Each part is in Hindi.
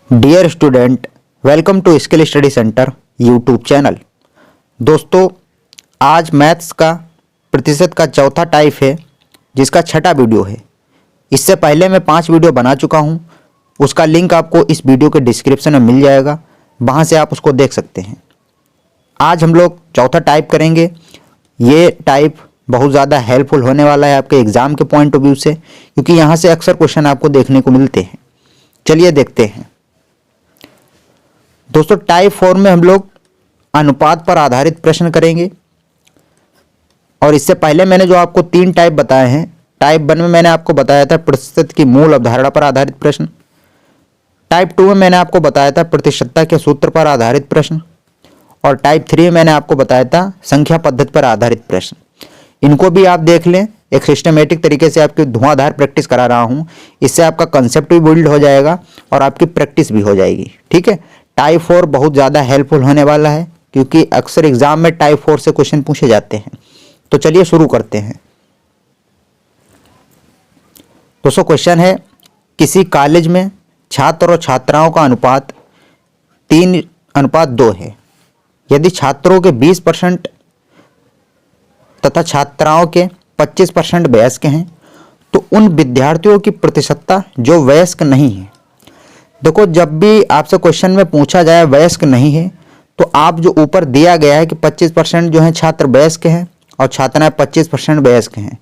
Dear student, welcome to skill study centre YouTube channel. दोस्तों, आज मैथ्स का प्रतिशत का चौथा टाइप है जिसका छठा वीडियो है। इससे पहले मैं 5 वीडियो बना चुका हूं, उसका लिंक आपको इस वीडियो के डिस्क्रिप्शन में मिल जाएगा, वहां से आप उसको देख सकते हैं। आज हम लोग चौथा टाइप करेंगे। ये टाइप बहुत ज़्यादा हेल्पफुल होने वाला है आपके एग्ज़ाम के पॉइंट ऑफ व्यू से, क्योंकि यहाँ से अक्सर क्वेश्चन आपको देखने को मिलते हैं। चलिए देखते हैं। दोस्तों, टाइप 4 में हम लोग अनुपात पर आधारित प्रश्न करेंगे। और इससे पहले मैंने जो आपको 3 टाइप बताए हैं, टाइप 1 में मैंने आपको बताया था प्रतिशत की मूल अवधारणा पर आधारित प्रश्न। टाइप 2 में मैंने आपको बताया था प्रतिशतता के सूत्र पर आधारित प्रश्न। और टाइप 3 में मैंने आपको बताया था संख्या पद्धति पर आधारित प्रश्न। इनको भी आप देख लें, एक सिस्टमेटिक तरीके से आपकी धुआंधार प्रैक्टिस करा रहा हूं। इससे आपका कंसेप्ट भी बिल्ड हो जाएगा और आपकी प्रैक्टिस भी हो जाएगी। ठीक है, टाइप 4 बहुत ज़्यादा हेल्पफुल होने वाला है, क्योंकि अक्सर एग्जाम में टाइप 4 से क्वेश्चन पूछे जाते हैं। तो चलिए शुरू करते हैं। दोस्तों, क्वेश्चन है, किसी कॉलेज में छात्र और छात्राओं का अनुपात 3:2 है। यदि छात्रों के 20% तथा छात्राओं के 25% वयस्क हैं, तो उन विद्यार्थियों की प्रतिशतता जो वयस्क नहीं है। देखो, जब भी आपसे क्वेश्चन में पूछा जाए वयस्क नहीं है, तो आप जो ऊपर दिया गया है कि 25% जो है छात्र वयस्क हैं और छात्राएं 25% वयस्क हैं,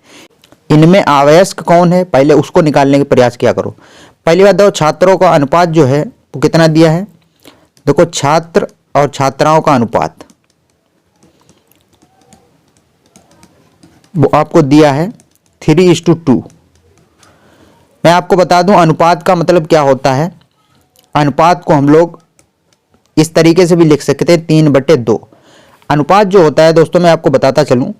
इनमें अवयस्क कौन है, पहले उसको निकालने का प्रयास किया करो। पहली बात, देखो छात्रों का अनुपात जो है वो कितना दिया है। देखो, छात्र और छात्राओं का अनुपात वो आपको दिया है 3:2। मैं आपको बता दूं अनुपात का मतलब क्या होता है। अनुपात को हम लोग इस तरीके से भी लिख सकते हैं, 3/2। अनुपात जो होता है दोस्तों, मैं आपको बताता चलूं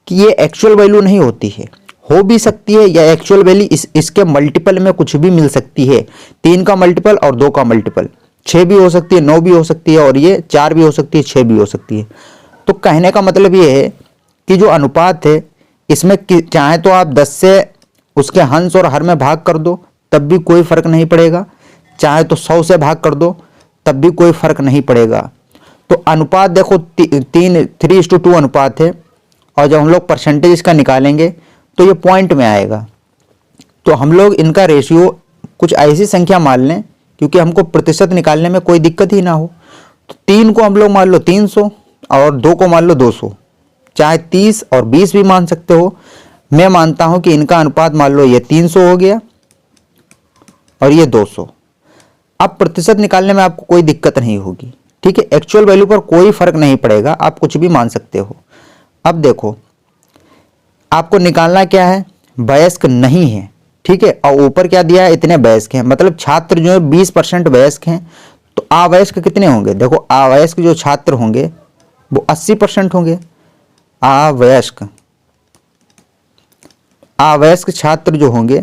कि ये एक्चुअल वैल्यू नहीं होती है, हो भी सकती है, या एक्चुअल वैल्यू इसके मल्टीपल में कुछ भी मिल सकती है। 3 का मल्टीपल और 2 का मल्टीपल 6 भी हो सकती है, 9 भी हो सकती है, और ये 4 भी हो सकती है, 6 भी हो सकती है। तो कहने का मतलब ये है कि जो अनुपात है, इसमें चाहे तो आप 10 से उसके अंश और हर में भाग कर दो, तब भी कोई फर्क नहीं पड़ेगा। चाहे तो 100 से भाग कर दो, तब भी कोई फर्क नहीं पड़ेगा। तो अनुपात देखो 3:2 अनुपात है, और जब हम लोग परसेंटेज इसका निकालेंगे तो ये पॉइंट में आएगा। तो हम लोग इनका रेशियो कुछ ऐसी संख्या मान लें, क्योंकि हमको प्रतिशत निकालने में कोई दिक्कत ही ना हो। तो 3 को हम लोग मान लो 300 और 2 को मान लो 200, चाहे 30 और 20 भी मान सकते हो। मैं मानता हूं कि इनका अनुपात मान लो ये 300 हो गया और ये 200। अब प्रतिशत निकालने में आपको कोई दिक्कत नहीं होगी। ठीक है, एक्चुअल वैल्यू पर कोई फर्क नहीं पड़ेगा, आप कुछ भी मान सकते हो। अब देखो, आपको निकालना क्या है, वयस्क नहीं है। ठीक है, और ऊपर क्या दिया है, इतने वयस्क हैं, मतलब छात्र जो है 20% वयस्क हैं। तो अवयस्क कितने होंगे, देखो अवयस्क जो छात्र होंगे वो 80% होंगे। अवयस्क छात्र जो होंगे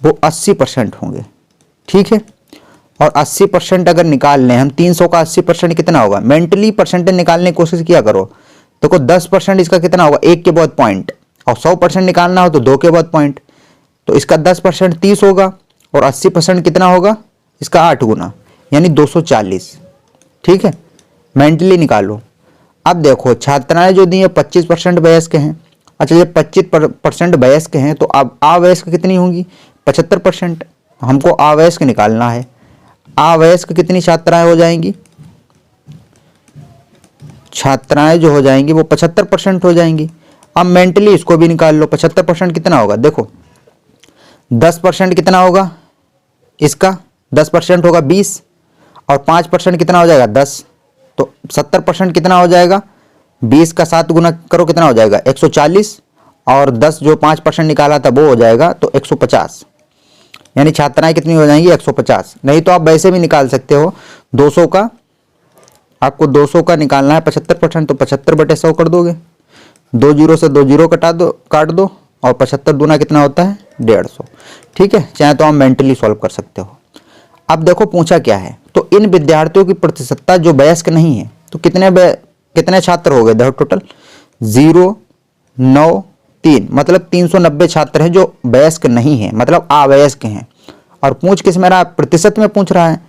वो 80% होंगे। ठीक है, और 80% अगर निकाल लें हम, 300 का 80% कितना होगा, मेंटली परसेंटेज निकालने की कोशिश किया करो। देखो 10% इसका कितना होगा, 1 के बाद पॉइंट, और 100% निकालना हो तो 2 के बाद पॉइंट। तो इसका 10% 30 होगा, और 80% कितना होगा, इसका 8 गुना, यानी 240। ठीक है, मेंटली निकालो। अब देखो, छात्राएं जो दी है 25% वयस्क हैं। अच्छा, जब 25% वयस्क हैं तो अब अवयस्क कितनी होंगी, 75%। हमको अवयस्क निकालना है। अवयस्क कितनी छात्राएं हो जाएंगी, छात्राएं जो हो जाएंगी वो 75% हो जाएंगी। अब मेंटली इसको भी निकाल लो, 75% कितना होगा, देखो 10% कितना होगा, इसका 10% होगा 20, और 5% कितना हो जाएगा 10, तो 70% कितना हो जाएगा, 20 का 7 गुना करो कितना हो जाएगा 140, और 10 जो 5% निकाला था वो हो जाएगा तो 150, यानी छात्राएं कितनी हो जाएंगी 150। नहीं तो आप वैसे भी निकाल सकते हो, 200 का, आपको 200 का निकालना है 75%, तो 75/100 कर दोगे, 2 जीरो से 2 जीरो काट दो, और 75 दूना कितना होता है 150। ठीक है, चाहे तो आप मेंटली सॉल्व कर सकते हो। अब देखो पूछा क्या है, तो इन विद्यार्थियों की प्रतिशतता जो वयस्क नहीं है, तो कितने छात्र हो गए, देखो टोटल 0, 9, 3, मतलब 390 छात्र हैं जो वयस्क नहीं है, मतलब अवयस्क हैं। और पूछ किस में रहा, प्रतिशत में पूछ रहा है।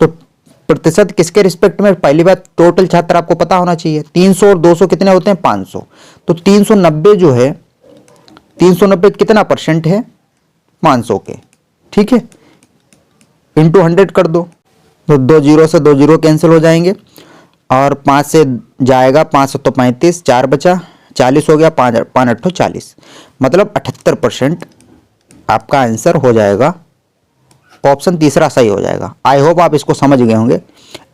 तो प्रतिशत किसके रिस्पेक्ट में? पहली बात टोटल छात्र आपको पता होना चाहिए। 300 और 200 कितने होते हैं? 500। तो 390 जो है, 390 कितना परसेंट है? 500 के, ठीक है, इंटू 100 कर दो, तो 2 जीरो से 2 जीरो कैंसिल हो जाएंगे और 5 से जाएगा 5 तो 35, 4 बचा, 40 हो गया, 5 5 8 40, मतलब 78% आपका आंसर हो जाएगा। ऑप्शन तीसरा सही हो जाएगा। आई होप आप इसको समझ गए होंगे।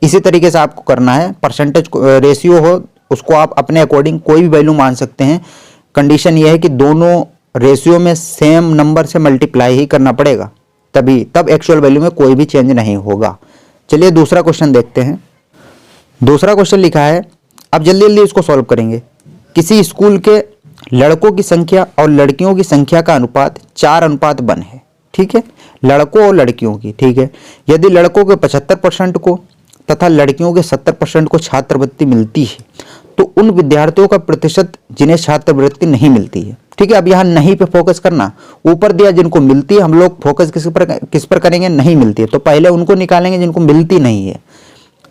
इसी तरीके से आपको करना है। परसेंटेज रेशियो हो उसको आप अपने अकॉर्डिंग कोई भी वैल्यू मान सकते हैं। कंडीशन ये है कि दोनों रेशियो में सेम नंबर से मल्टीप्लाई ही करना पड़ेगा, तब एक्चुअल वैल्यू में कोई भी चेंज नहीं होगा। चलिए दूसरा क्वेश्चन देखते हैं। दूसरा क्वेश्चन लिखा है, अब जल्दी जल्दी इसको सॉल्व करेंगे। किसी स्कूल के लड़कों की संख्या और लड़कियों की संख्या का अनुपात 4:1 है, ठीक है, लड़कों और लड़कियों की, ठीक है। यदि लड़कों के 75% को तथा लड़कियों के 70% को छात्रवृत्ति मिलती है तो उन विद्यार्थियों का प्रतिशत जिन्हें छात्रवृत्ति नहीं मिलती है, ठीक है। अब यहाँ नहीं पे फोकस करना, ऊपर दिया जिनको मिलती है, हम लोग फोकस किस पर करेंगे? नहीं मिलती है, तो पहले उनको निकालेंगे जिनको मिलती नहीं है,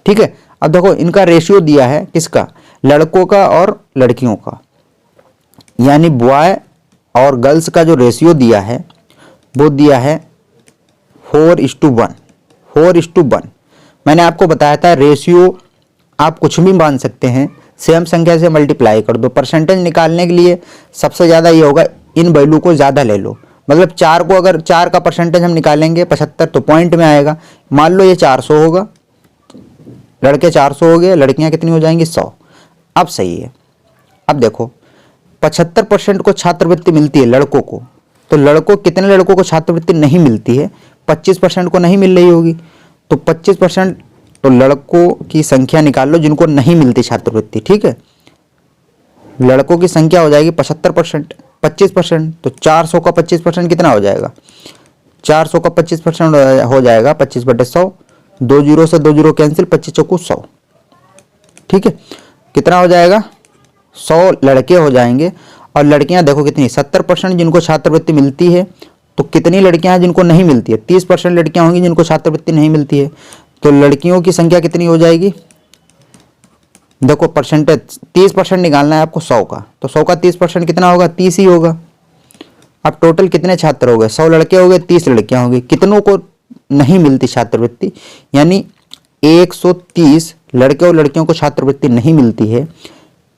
ठीक है। अब देखो इनका रेशियो दिया है किसका? लड़कों का और लड़कियों का, यानी बॉय और गर्ल्स का जो रेशियो दिया है वो दिया है 4:1, 4:1। मैंने आपको बताया था रेशियो आप कुछ भी मान सकते हैं, सेम संख्या से मल्टीप्लाई कर दो। परसेंटेज निकालने के लिए सबसे ज़्यादा ये होगा, इन वैल्यू को ज़्यादा ले लो। मतलब 4 को, अगर 4 का परसेंटेज हम निकालेंगे 75 तो पॉइंट में आएगा। मान लो ये 400 होगा, लड़के 400 हो गए, लड़कियां कितनी हो जाएंगी? 100। अब सही है। अब देखो 75% को छात्रवृत्ति मिलती है लड़कों को, तो लड़कों, कितने लड़कों को छात्रवृत्ति नहीं मिलती है? 25% को नहीं मिल रही होगी, तो 25%, तो लड़कों की संख्या निकाल लो जिनको नहीं मिलती छात्रवृत्ति, ठीक है। लड़कों की संख्या हो जाएगी 75%, 25%, तो 400 का 25% कितना हो जाएगा? 400 का 25% हो जाएगा 25/100, 2 जीरो से 2 जीरो कैंसिल, 25 चौको 100, ठीक है। कितना हो जाएगा? 100 लड़के हो जाएंगे। और लड़कियां देखो कितनी, 70% जिनको छात्रवृत्ति मिलती है, तो कितनी लड़कियां हैं जिनको नहीं मिलती है? 30% लड़कियां होंगी जिनको छात्रवृत्ति नहीं मिलती है, तो लड़कियों की संख्या कितनी हो जाएगी? देखो परसेंटेज 30% निकालना है आपको 100 का, तो 100 का 30% कितना होगा? 30 ही होगा। अब टोटल कितने छात्र हो गए? 100 लड़के हो गए, 30 लड़कियां हो गई। कितनों को नहीं मिलती छात्रवृत्ति? यानी 130 लड़के और लड़कियों को छात्रवृत्ति नहीं मिलती है।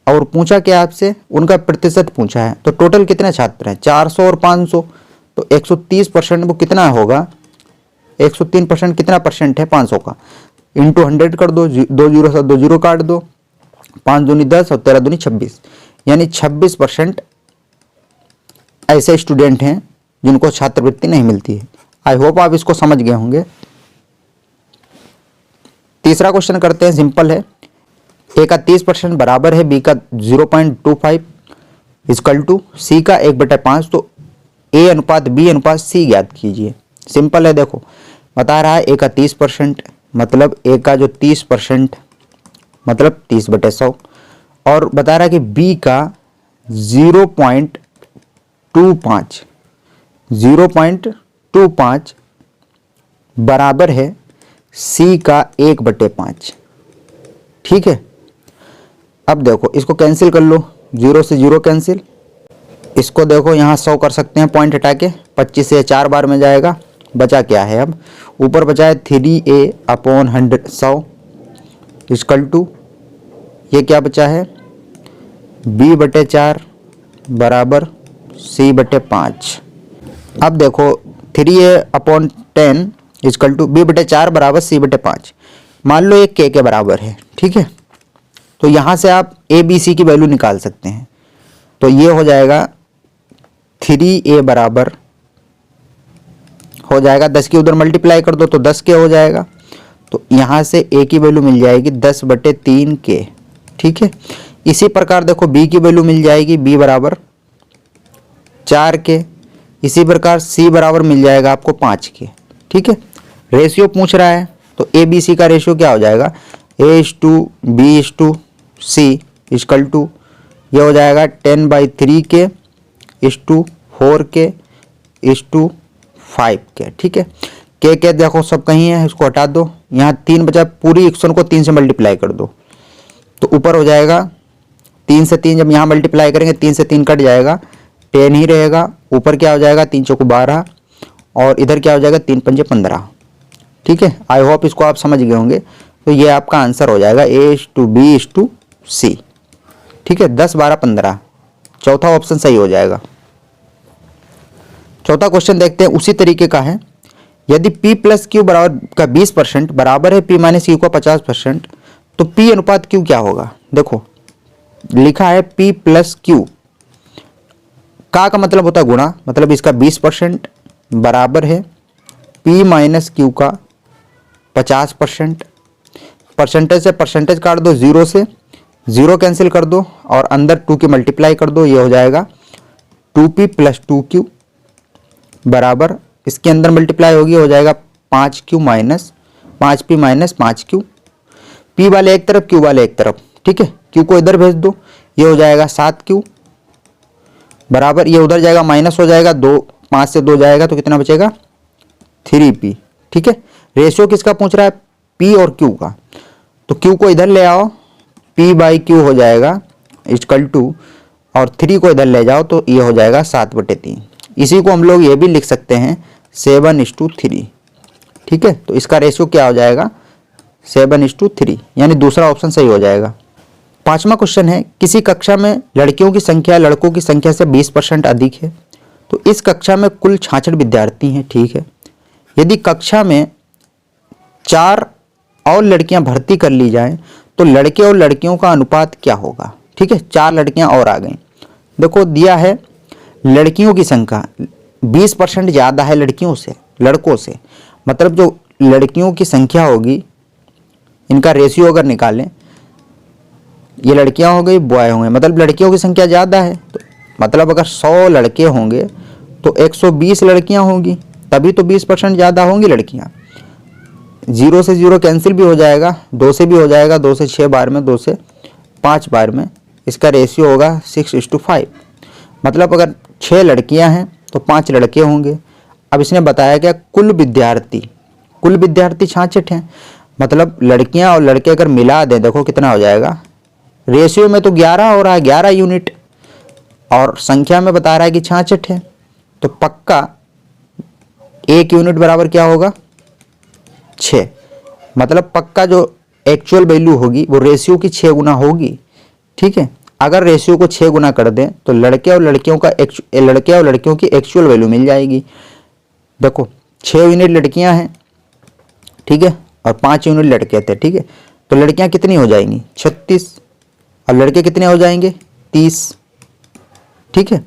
और पूछा क्या आपसे? उनका प्रतिशत पूछा है। तो टोटल कितने छात्र हैं? 400 और 500, तो 130% वो कितना होगा? 103% कितना परसेंट है 500 का? इंटू 100 कर दो, 2 जीरो से 2 जीरो काट दो, 5 दूनी 10 और 13 दूनी 26, यानी 26% ऐसे स्टूडेंट हैं जिनको छात्रवृत्ति नहीं मिलती है। आई होप आप इसको समझ गए होंगे। तीसरा क्वेश्चन करते हैं, सिंपल है। ए का 30% बराबर है बी का 0.25 इक्वल टू सी का 1/5, तो ए अनुपात बी अनुपात सी ज्ञात कीजिए। सिंपल है, देखो बता रहा है ए का 30%, मतलब ए का जो 30% मतलब 30/100, और बता रहा है कि बी का 0.25 बराबर है सी का 1/5, ठीक है। अब देखो इसको कैंसिल कर लो, 0 से 0 कैंसिल, इसको देखो यहाँ 100 कर सकते हैं पॉइंट हटा के, 25 से 4 बार में जाएगा। बचा क्या है? अब ऊपर बचा है 3a/100 इक्वल टू, ये क्या बचा है? b/4 बराबर c/5। अब देखो 3a/10 इक्वल टू b/4 बराबर c/5। मान लो ये के बराबर है, ठीक है। तो यहाँ से आप ए बी सी की वैल्यू निकाल सकते हैं। तो ये हो जाएगा 3a बराबर हो जाएगा 10 की उधर मल्टीप्लाई कर दो तो 10 के हो जाएगा। तो यहाँ से a की वैल्यू मिल जाएगी 10/3 के, ठीक है। इसी प्रकार देखो b की वैल्यू मिल जाएगी b बराबर 4 के। इसी प्रकार c बराबर मिल जाएगा आपको 5 के, ठीक है। रेशियो पूछ रहा है तो ए बी सी का रेशियो क्या हो जाएगा? a:b:c इक्वल टू, ये हो जाएगा 10/3 के 4 के 5 के, ठीक है। के देखो सब कहीं है, इसको हटा दो, यहाँ 3 बचा, पूरी इक्वेशन को 3 से मल्टीप्लाई कर दो तो ऊपर हो जाएगा 3 से 3, जब यहाँ मल्टीप्लाई करेंगे 3 से 3 कट जाएगा, 10 ही रहेगा। ऊपर क्या हो जाएगा 3 चौको 12 और इधर क्या हो जाएगा 3 पंजे 15। ठीक है, आई होप इसको आप समझ गए होंगे। तो ये आपका आंसर हो जाएगा A/B/C। ठीक है, 10 12 15, चौथा ऑप्शन सही हो जाएगा। चौथा क्वेश्चन देखते हैं, उसी तरीके का है। यदि P प्लस क्यू बराबर का 20% बराबर है P माइनस क्यू का 50%, तो P अनुपात Q क्या होगा। देखो लिखा है P प्लस क्यू, का मतलब होता है गुणा, मतलब इसका 20% बराबर है P माइनस क्यू का 50%। परसेंटेज से परसेंटेज काट दो, 0 से 0 कैंसिल कर दो और अंदर 2 की मल्टीप्लाई कर दो, ये हो जाएगा 2P प्लस 2Q बराबर, इसके अंदर मल्टीप्लाई होगी, हो जाएगा 5Q minus 5P minus 5Q। P वाले एक तरफ, Q वाले एक तरफ। ठीक है, Q को इधर भेज दो, ये हो जाएगा 7Q बराबर, ये उधर जाएगा माइनस हो जाएगा 2, 5 से 2 जाएगा तो कितना बचेगा 3P। ठीक है, रेशियो किसका पूछ रहा है, P और Q का, तो Q को इधर ले आओ, P/Q हो जाएगा इक्वल टू, और 3 को इधर ले जाओ तो ये हो जाएगा 7/3। इसी को हम लोग ये भी लिख सकते हैं 7:3। ठीक है, तो इसका रेशियो क्या हो जाएगा 7:3, यानी दूसरा ऑप्शन सही हो जाएगा। पांचवा क्वेश्चन है, किसी कक्षा में लड़कियों की संख्या लड़कों की संख्या से 20% अधिक है, तो इस कक्षा में कुल 66 विद्यार्थी हैं। ठीक है, यदि कक्षा में 4 और लड़कियां भर्ती कर ली जाएं तो लड़के और लड़कियों का अनुपात क्या होगा। ठीक है, 4 लड़कियां और आ गई। देखो दिया है लड़कियों की संख्या 20% ज़्यादा है लड़कियों से, लड़कों से, मतलब जो लड़कियों की संख्या होगी, इनका रेशियो अगर निकालें, ये लड़कियां हो गई बॉय होंगे, मतलब लड़कियों की संख्या ज़्यादा है, तो मतलब अगर 100 लड़के होंगे तो 120 लड़कियां होंगी, तभी तो 20% ज़्यादा होंगी लड़कियां। 0 से 0 कैंसिल भी हो जाएगा, 2 से भी हो जाएगा, 2 से 6 बार में, 2 से 5 बार में, इसका रेशियो होगा 6:5। मतलब अगर 6 लड़कियां हैं तो 5 लड़के होंगे। अब इसने बताया क्या, कुल विद्यार्थी 66 हैं, मतलब लड़कियां और लड़के अगर मिला दें, देखो कितना हो जाएगा, रेशियो में तो 11 हो रहा है, 11 यूनिट, और संख्या में बता रहा है कि 66 है, तो पक्का 1 यूनिट बराबर क्या होगा 6। मतलब पक्का जो एक्चुअल वैल्यू होगी वो रेशियो की 6 गुना होगी। ठीक है, अगर रेशियो को 6 गुना कर दें तो लड़के और लड़कियों की एक्चुअल वैल्यू मिल जाएगी। देखो 6 यूनिट लड़कियां हैं, ठीक है, और 5 यूनिट लड़के थे। ठीक है, तो लड़कियां कितनी हो जाएंगी 36 और लड़के कितने हो जाएंगे 30। ठीक है,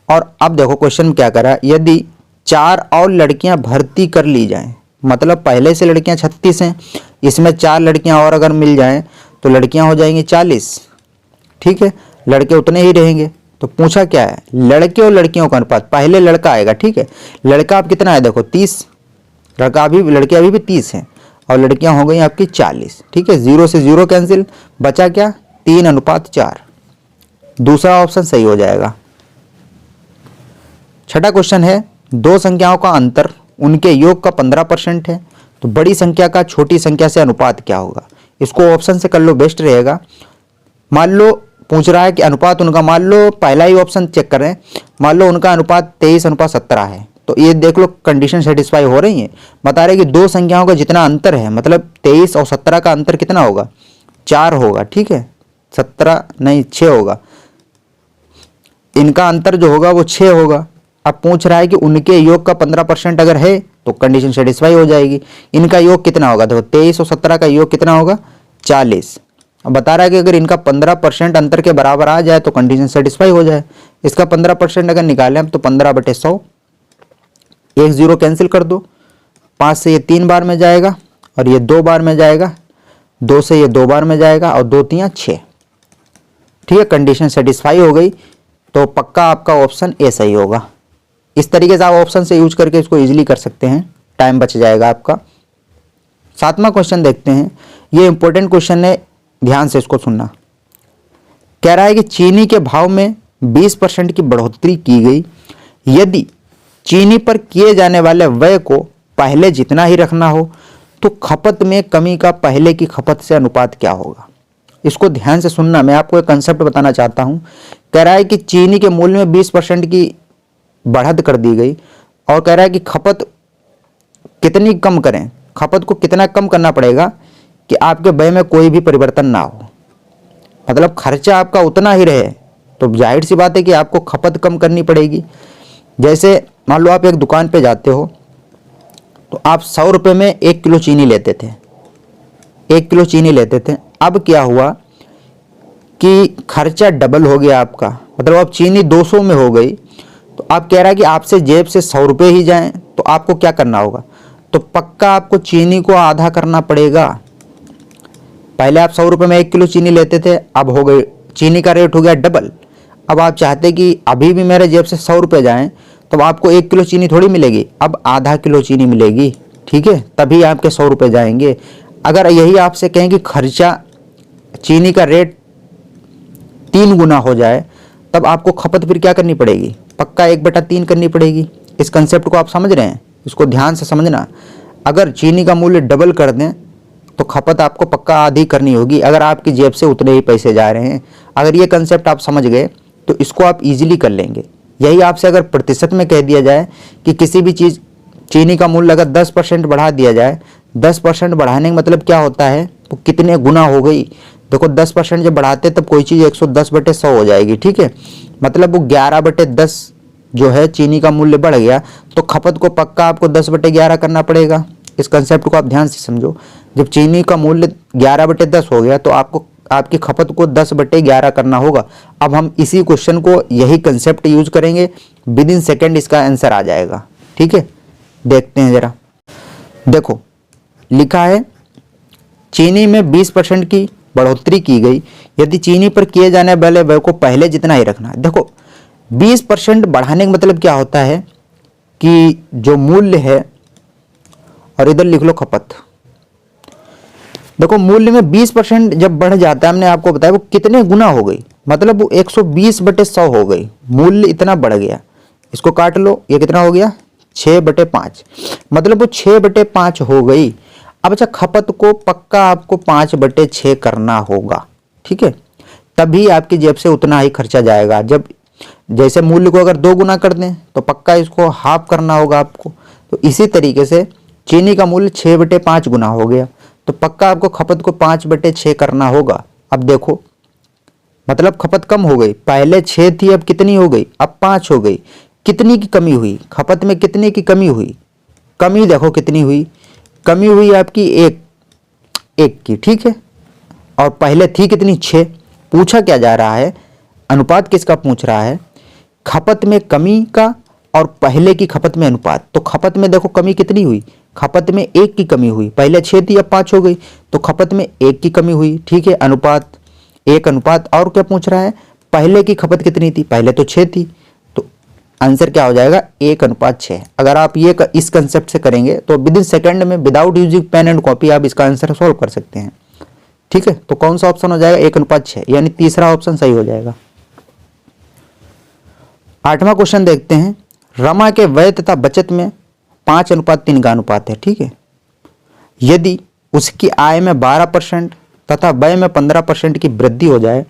और अब देखो क्वेश्चन में क्या करा, यदि 4 और लड़कियां भर्ती कर ली जाएं, मतलब पहले से लड़कियां 36 हैं, इसमें 4 लड़कियां और अगर मिल जाएं तो लड़कियां हो जाएंगी 40। ठीक है, लड़के उतने ही रहेंगे। तो पूछा क्या है, लड़के और लड़कियों का अनुपात, पहले लड़का आएगा। ठीक है, लड़का अब कितना है देखो 30, लड़के अभी भी 30 हैं और लड़कियां हो गई आपकी 40। ठीक है, 0 से 0 कैंसिल, बचा क्या 3:4, दूसरा ऑप्शन सही हो जाएगा। छठा क्वेश्चन है, दो संख्याओं का अंतर उनके योग का 15% है, तो बड़ी संख्या का छोटी संख्या से अनुपात क्या होगा। इसको ऑप्शन से कर लो, बेस्ट रहेगा। मान लो पूछ रहा है कि अनुपात उनका, मान लो पहला ही ऑप्शन चेक करें, मान लो उनका अनुपात 23:17 है, तो ये देख लो कंडीशन सेटिस्फाई हो रही है। बता रहे कि दो संख्याओं का जितना अंतर है, मतलब 23 और 17 का अंतर कितना होगा 4 होगा। ठीक है, 17 नहीं 6 होगा, इनका अंतर जो होगा वो 6 होगा। अब पूछ रहा है कि उनके योग का 15% अगर है तो कंडीशन सेटिस्फाई हो जाएगी। इनका योग कितना होगा, देखो 23 और 17 का योग कितना होगा 40। अब बता रहा है कि अगर इनका 15% अंतर के बराबर आ जाए तो कंडीशन सेटिस्फाई हो जाए। इसका 15% अगर निकालें हम तो 15/100, 1 0 कैंसिल कर दो, 5 से ये 3 बार में जाएगा और ये 2 बार में जाएगा, 2 से ये 2 बार में जाएगा और 2 3 6। ठीक है, कंडीशन सेटिस्फाई हो गई, तो पक्का आपका ऑप्शन ए सही होगा। इस तरीके से आप ऑप्शन से यूज करके इसको इजीली कर सकते हैं, टाइम बच जाएगा आपका। 7वां क्वेश्चन देखते हैं, ये इंपॉर्टेंट क्वेश्चन है, ध्यान से इसको सुनना। कह रहा है कि चीनी के भाव में 20% की बढ़ोतरी की गई, यदि चीनी पर किए जाने वाले व्यय को पहले जितना ही रखना हो तो खपत में कमी का पहले की खपत से अनुपात क्या होगा। इसको ध्यान से सुनना, मैं आपको एक कंसेप्ट बताना चाहता हूँ। कह रहा है कि चीनी के मूल्य में 20% की बढ़त कर दी गई और कह रहा है कि खपत कितनी कम करें, खपत को कितना कम करना पड़ेगा कि आपके व्यय में कोई भी परिवर्तन ना हो, मतलब खर्चा आपका उतना ही रहे। तो जाहिर सी बात है कि आपको खपत कम करनी पड़ेगी। जैसे मान लो आप एक दुकान पे जाते हो तो आप 100 रुपये में 1 किलो चीनी लेते थे, 1 किलो चीनी लेते थे। अब क्या हुआ कि खर्चा डबल हो गया आपका, मतलब अब चीनी 200 में हो गई। तो आप कह रहा है कि आपसे जेब से 100 रुपये ही जाएं तो आपको क्या करना होगा, तो पक्का आपको चीनी को आधा करना पड़ेगा। पहले आप 100 रुपये में 1 किलो चीनी लेते थे, अब हो गई चीनी का रेट हो गया डबल। अब आप चाहते कि अभी भी मेरे जेब से 100 रुपये जाएं तो आपको 1 किलो चीनी थोड़ी मिलेगी, अब आधा किलो चीनी मिलेगी, ठीक है, तभी आपके 100 रुपये जाएंगे। अगर यही आपसे कहें कि खर्चा चीनी का रेट 3 गुना हो जाए तब आपको खपत फिर क्या करनी पड़ेगी, पक्का 1/3 करनी पड़ेगी। इस कंसेप्ट को आप समझ रहे हैं, इसको ध्यान से समझना। अगर चीनी का मूल्य डबल कर दें तो खपत आपको पक्का आधी करनी होगी, अगर आपकी जेब से उतने ही पैसे जा रहे हैं। अगर ये कंसेप्ट आप समझ गए तो इसको आप इजीली कर लेंगे। यही आपसे अगर प्रतिशत में कह दिया जाए कि किसी भी चीज़ चीनी का मूल्य अगर 10% बढ़ा दिया जाए, 10% बढ़ाने का मतलब क्या होता है, तो कितने गुना हो गई। देखो 10% जब बढ़ाते तब कोई चीज़ 110/100 हो जाएगी, ठीक है, मतलब वो 11/10 जो है चीनी का मूल्य बढ़ गया तो खपत को पक्का आपको 10/11 करना पड़ेगा। इस कंसेप्ट को आप ध्यान से समझो। जब चीनी का मूल्य 11/10 हो गया तो आपको आपकी खपत को 10/11 करना होगा। अब हम इसी क्वेश्चन को यही कंसेप्ट यूज करेंगे, विद इन सेकेंड इसका आंसर आ जाएगा, ठीक है। देखते हैं जरा, देखो लिखा है चीनी में 20% की बढ़ोतरी की गई, यदि चीनी पर किए जाने वाले व्यय को पहले जितना ही रखना है। देखो 20% बढ़ाने का मतलब क्या होता है कि जो मूल्य है, और इधर लिख लो खपत। देखो मूल्य में 20% जब बढ़ जाता है, हमने आपको बताया वो कितने गुना हो गई, मतलब वो 120/100 हो गई, मूल्य इतना बढ़ गया। इसको काट लो, ये कितना हो गया 6/5, मतलब वो 6/5 हो गई। अब अच्छा खपत को पक्का आपको 5/6 करना होगा, ठीक है, तभी आपकी जेब से उतना ही खर्चा जाएगा। जब जैसे मूल्य को अगर 2 गुना कर दें तो पक्का इसको हाफ करना होगा आपको। तो इसी तरीके से चीनी का मूल्य 6/5 गुना हो गया तो पक्का आपको खपत को 5/6 करना होगा। अब देखो मतलब खपत कम हो गई, पहले 6 थी अब कितनी हो गई, अब 5 हो गई। कितनी की कमी हुई, खपत में कितने की कमी हुई, कमी देखो कितनी हुई, कमी हुई आपकी एक की, ठीक है, और पहले थी कितनी 6। पूछा क्या जा रहा है, अनुपात किसका पूछ रहा है, खपत में कमी का और पहले की खपत में अनुपात। तो खपत में देखो कमी कितनी हुई, खपत में 1 की कमी हुई, पहले 6 थी अब 5 हो गई, तो खपत में 1 की कमी हुई, ठीक है, अनुपात 1 अनुपात। और क्या पूछ रहा है, पहले की खपत कितनी थी, पहले तो 6 थी, तो आंसर क्या हो जाएगा 1:6। अगर आप ये इस कंसेप्ट से करेंगे तो विद इन सेकेंड में without using pen and copy आप इसका आंसर सॉल्व कर सकते हैं, ठीक है। तो कौन सा ऑप्शन हो जाएगा 1:6, यानी तीसरा ऑप्शन सही हो जाएगा। 8वां क्वेश्चन देखते हैं, रमा के व्यय तथा बचत में 5:3 का अनुपात है, ठीक है। यदि उसकी आय में 12% तथा व्यय में 15% की वृद्धि हो जाए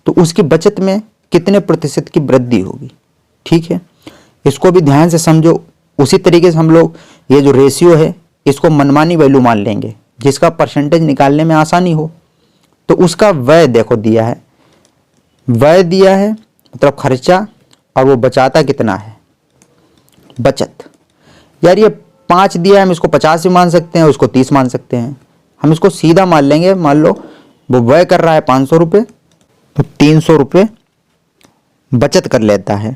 तो उसकी बचत में कितने प्रतिशत की वृद्धि होगी, ठीक है। इसको भी ध्यान से समझो। उसी तरीके से हम लोग ये जो रेशियो है इसको मनमानी वैल्यू मान लेंगे जिसका परसेंटेज निकालने में आसानी हो। तो उसका व्यय देखो दिया है, व्यय दिया है मतलब खर्चा, और वो बचाता कितना है बचत। यार ये 5 दिया है, हम इसको 50 भी मान सकते हैं, उसको 30 मान सकते हैं। हम इसको सीधा मान लेंगे, मान लो वो व्यय कर रहा है 500 रुपये तो 300 रुपये बचत कर लेता है।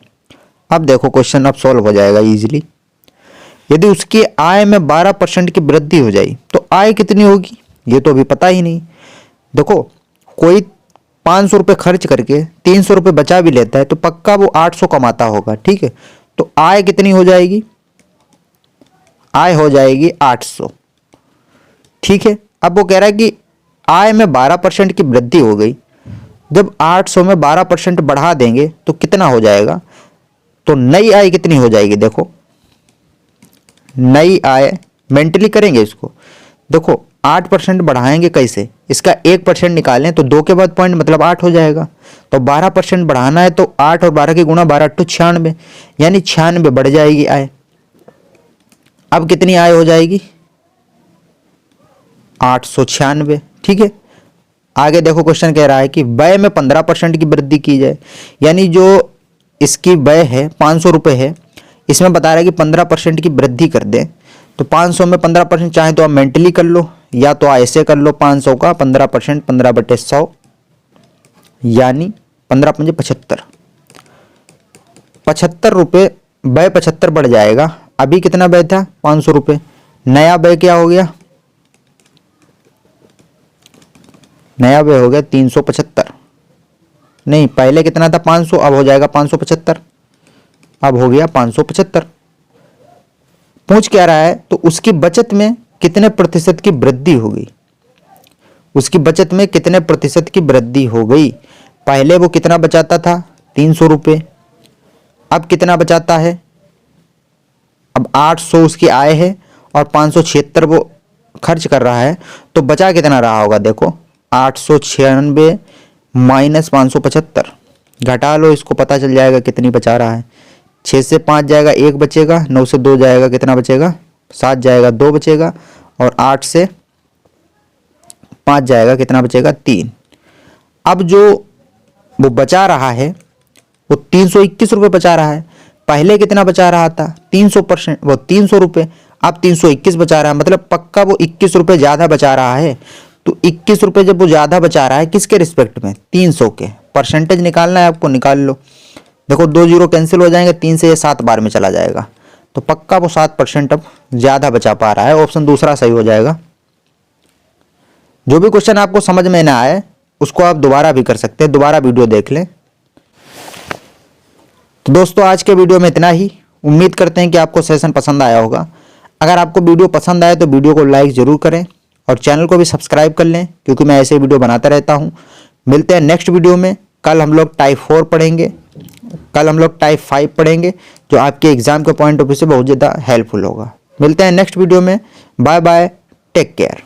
अब देखो क्वेश्चन अब सॉल्व हो जाएगा इजीली। यदि उसकी आय में 12% की वृद्धि हो जाए तो आय कितनी होगी, ये तो अभी पता ही नहीं। देखो कोई 500 रुपये खर्च करके 300 रुपये बचा भी लेता है तो पक्का वो 800 कमाता होगा, ठीक है। तो आय कितनी हो जाएगी, आय हो जाएगी 800, ठीक है। अब वो कह रहा है कि आय में 12% की वृद्धि हो गई, जब 800 में 12% बढ़ा देंगे तो कितना हो जाएगा, तो नई आय कितनी हो जाएगी, देखो नई आय मेंटली करेंगे इसको। देखो 8% बढ़ाएंगे कैसे, इसका 1% निकालें तो 2 के बाद पॉइंट मतलब 8 हो जाएगा। तो 12% बढ़ाना है तो 8 और 12 की गुणा 12 8 96, यानी 96 बढ़ जाएगी आय। अब कितनी आय हो जाएगी 896। ठीक है, आगे देखो क्वेश्चन कह रहा है कि व्यय में 15% की वृद्धि की जाए, यानी जो इसकी व्यय है 500 रुपये है, इसमें बता रहा है कि 15% की वृद्धि कर दें। तो 500 में 15% चाहे तो आप मेंटली कर लो या तो ऐसे कर लो, 500 का 15% 15/100 यानी 15 पंजे 75। 75 रुपये व्यय 75 बढ़ जाएगा। अभी कितना व्यय था 500 रुपये, नया व्यय क्या हो गया, नया व्यय हो गया 375। नहीं पहले कितना था 500, अब हो जाएगा 575, अब हो गया 575। पूछ क्या रहा है, तो उसकी बचत में कितने प्रतिशत की वृद्धि हो गई, उसकी बचत में कितने प्रतिशत की वृद्धि हो गई। पहले वो कितना बचाता था 300 रुपये, अब कितना बचाता है, अब 800 उसकी आय है और 576 वो खर्च कर रहा है, तो बचा कितना रहा होगा। देखो 896 माइनस 575 घटा लो, इसको पता चल जाएगा कितनी बचा रहा है। 6 से 5 जाएगा 1 बचेगा, 9 से 2 जाएगा कितना बचेगा 7 जाएगा 2 बचेगा, और 8 से 5 जाएगा कितना बचेगा 3। अब जो वो बचा रहा है वो 321 रुपये बचा रहा है। पहले कितना बचा रहा था 300%, वो 300 रुपये, अब 321 बचा रहा है, मतलब पक्का वो 21 रुपये ज़्यादा बचा रहा है। तो 21 रुपये जब वो ज़्यादा बचा रहा है किसके रिस्पेक्ट में 300 के, परसेंटेज निकालना है आपको, निकाल लो। देखो 2 जीरो कैंसिल हो जाएंगे, 3 से ये 7 बार में चला जाएगा, तो पक्का वो 7% अब ज़्यादा बचा पा रहा है। ऑप्शन दूसरा सही हो जाएगा। जो भी क्वेश्चन आपको समझ में ना आए उसको आप दोबारा भी कर सकते हैं, दोबारा वीडियो देख लें। तो दोस्तों आज के वीडियो में इतना ही। उम्मीद करते हैं कि आपको सेशन पसंद आया होगा। अगर आपको वीडियो पसंद आए तो वीडियो को लाइक ज़रूर करें और चैनल को भी सब्सक्राइब कर लें, क्योंकि मैं ऐसे वीडियो बनाता रहता हूं। मिलते हैं नेक्स्ट वीडियो में। कल हम लोग टाइप 4 पढ़ेंगे, कल हम लोग टाइप 5 पढ़ेंगे, जो आपके एग्जाम के पॉइंट ऑफ व्यू से बहुत ज़्यादा हेल्पफुल होगा। मिलते हैं नेक्स्ट वीडियो में। Bye bye, take care.